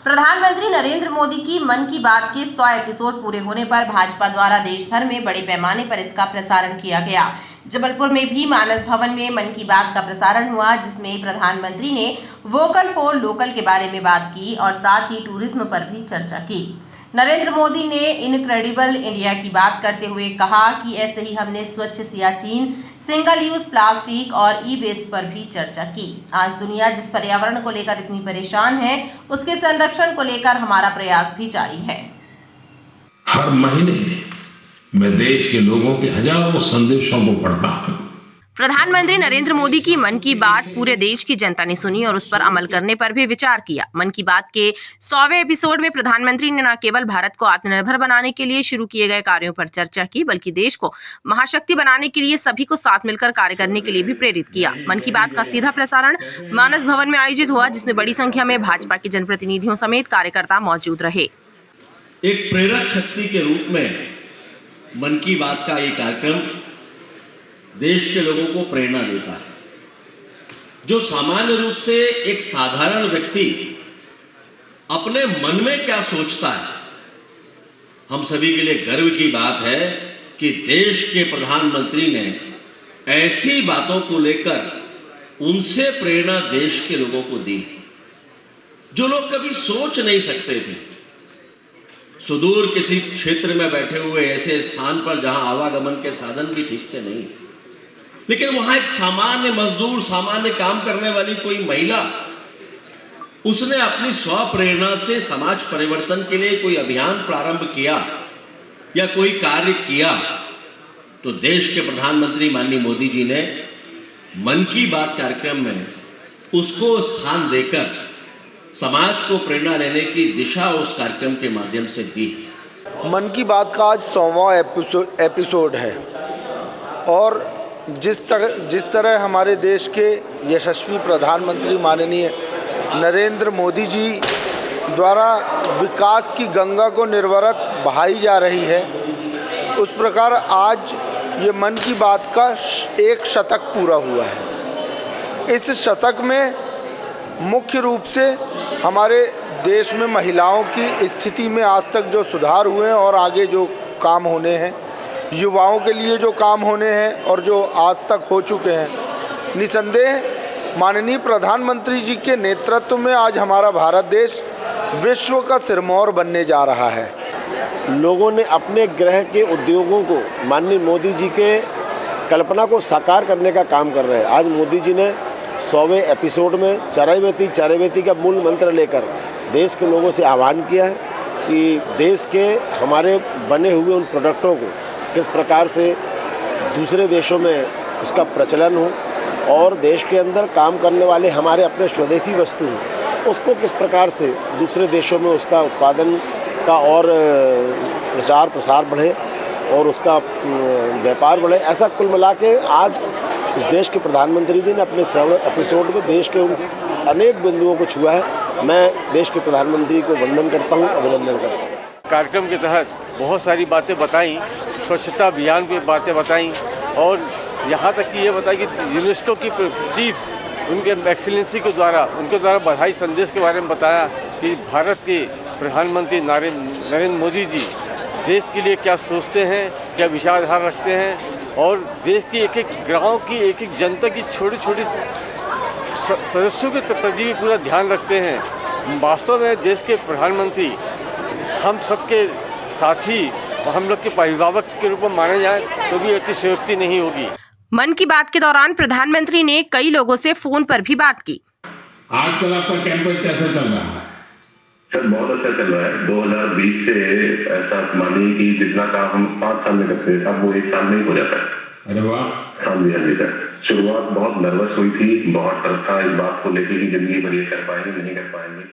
प्रधानमंत्री नरेंद्र मोदी की मन की बात के 100 एपिसोड पूरे होने पर भाजपा द्वारा देश भर में बड़े पैमाने पर इसका प्रसारण किया गया। जबलपुर में भी मानस भवन में मन की बात का प्रसारण हुआ, जिसमें प्रधानमंत्री ने वोकल फॉर लोकल के बारे में बात की और साथ ही टूरिज्म पर भी चर्चा की। नरेंद्र मोदी ने इनक्रेडिबल इंडिया की बात करते हुए कहा कि ऐसे ही हमने स्वच्छ सियाचिन, सिंगल यूज प्लास्टिक और ई वेस्ट पर भी चर्चा की। आज दुनिया जिस पर्यावरण को लेकर इतनी परेशान है, उसके संरक्षण को लेकर हमारा प्रयास भी जारी है। हर महीने मैं देश के लोगों के हजारों संदेशों को पढ़ता हूँ। प्रधानमंत्री नरेंद्र मोदी की मन की बात पूरे देश की जनता ने सुनी और उस पर अमल करने पर भी विचार किया। मन की बात के 100वें एपिसोड में प्रधानमंत्री ने न केवल भारत को आत्मनिर्भर बनाने के लिए शुरू किए गए कार्यों पर चर्चा की, बल्कि देश को महाशक्ति बनाने के लिए सभी को साथ मिलकर कार्य करने के लिए भी प्रेरित किया। मन की बात का सीधा प्रसारण मानस भवन में आयोजित हुआ, जिसमें बड़ी संख्या में भाजपा के जनप्रतिनिधियों समेत कार्यकर्ता मौजूद रहे। एक प्रेरक शक्ति के रूप में मन की बात का ये कार्यक्रम देश के लोगों को प्रेरणा देता है। जो सामान्य रूप से एक साधारण व्यक्ति अपने मन में क्या सोचता है, हम सभी के लिए गर्व की बात है कि देश के प्रधानमंत्री ने ऐसी बातों को लेकर उनसे प्रेरणा देश के लोगों को दी जो लोग कभी सोच नहीं सकते थे। सुदूर किसी क्षेत्र में बैठे हुए ऐसे स्थान पर जहां आवागमन के साधन भी ठीक से नहीं, लेकिन वहां एक सामान्य मजदूर, सामान्य काम करने वाली कोई महिला, उसने अपनी स्वप्रेरणा से समाज परिवर्तन के लिए कोई अभियान प्रारंभ किया या कोई कार्य किया, तो देश के प्रधानमंत्री माननीय मोदी जी ने मन की बात कार्यक्रम में उसको स्थान देकर समाज को प्रेरणा लेने की दिशा उस कार्यक्रम के माध्यम से दी। मन की बात का आज 100वां एपिसोड है और जिस तरह हमारे देश के यशस्वी प्रधानमंत्री माननीय नरेंद्र मोदी जी द्वारा विकास की गंगा को निर्विरत बहाई जा रही है, उस प्रकार आज ये मन की बात का एक शतक पूरा हुआ है। इस शतक में मुख्य रूप से हमारे देश में महिलाओं की स्थिति में आज तक जो सुधार हुए हैं और आगे जो काम होने हैं, युवाओं के लिए जो काम होने हैं और जो आज तक हो चुके हैं, निसंदेह माननीय प्रधानमंत्री जी के नेतृत्व में आज हमारा भारत देश विश्व का सिरमौर बनने जा रहा है। लोगों ने अपने ग्रह के उद्योगों को माननीय मोदी जी के कल्पना को साकार करने का काम कर रहे हैं। आज मोदी जी ने 100वें एपिसोड में चरैवेति का मूल मंत्र लेकर देश के लोगों से आह्वान किया है कि देश के हमारे बने हुए उन प्रोडक्टों को किस प्रकार से दूसरे देशों में उसका प्रचलन हो और देश के अंदर काम करने वाले हमारे अपने स्वदेशी वस्तु उसको किस प्रकार से दूसरे देशों में उसका उत्पादन का और प्रचार प्रसार बढ़े और उसका व्यापार बढ़े। ऐसा कुल मिला के आज इस देश के प्रधानमंत्री जी ने अपने 100वें एपिसोड में देश के अनेक बिंदुओं को छुआ है। मैं देश के प्रधानमंत्री को वंदन करता हूँ, अभिनंदन करता हूँ। कार्यक्रम के तहत बहुत सारी बातें बताई, स्वच्छता अभियान की बातें बताई और यहाँ तक कि ये बताई कि यूनेस्को की चीफ उनके एक्सीलेंसी के द्वारा उनके द्वारा बधाई संदेश के बारे में बताया कि भारत के प्रधानमंत्री नरेंद्र मोदी जी देश के लिए क्या सोचते हैं, क्या विचारधारा रखते हैं और देश की एक एक गाँव की एक एक जनता की छोटी छोटी सदस्यों के प्रति भी पूरा ध्यान रखते हैं। वास्तव में देश के प्रधानमंत्री हम सबके साथी और हम लोग के अभिभावक के रूप में माने जाए तो भी अतिशयोक्ति नहीं होगी। मन की बात के दौरान प्रधानमंत्री ने कई लोगों से फोन पर भी बात की। आजकल आपका कैंपेन कैसा चल रहा है? सर बहुत अच्छा चल रहा है। 2020 से ऐसा मानिए कि जितना काम हम 5 साल में करते थे वो 1 साल में ही हो जाता है। अरे वाह। हाँ जी सर। शुरुआत बहुत नर्वस हुई थी, बहुत डर था इस बात को लेकर कि जिंदगी भर ये कर पाएंगे नहीं कर पाएंगे।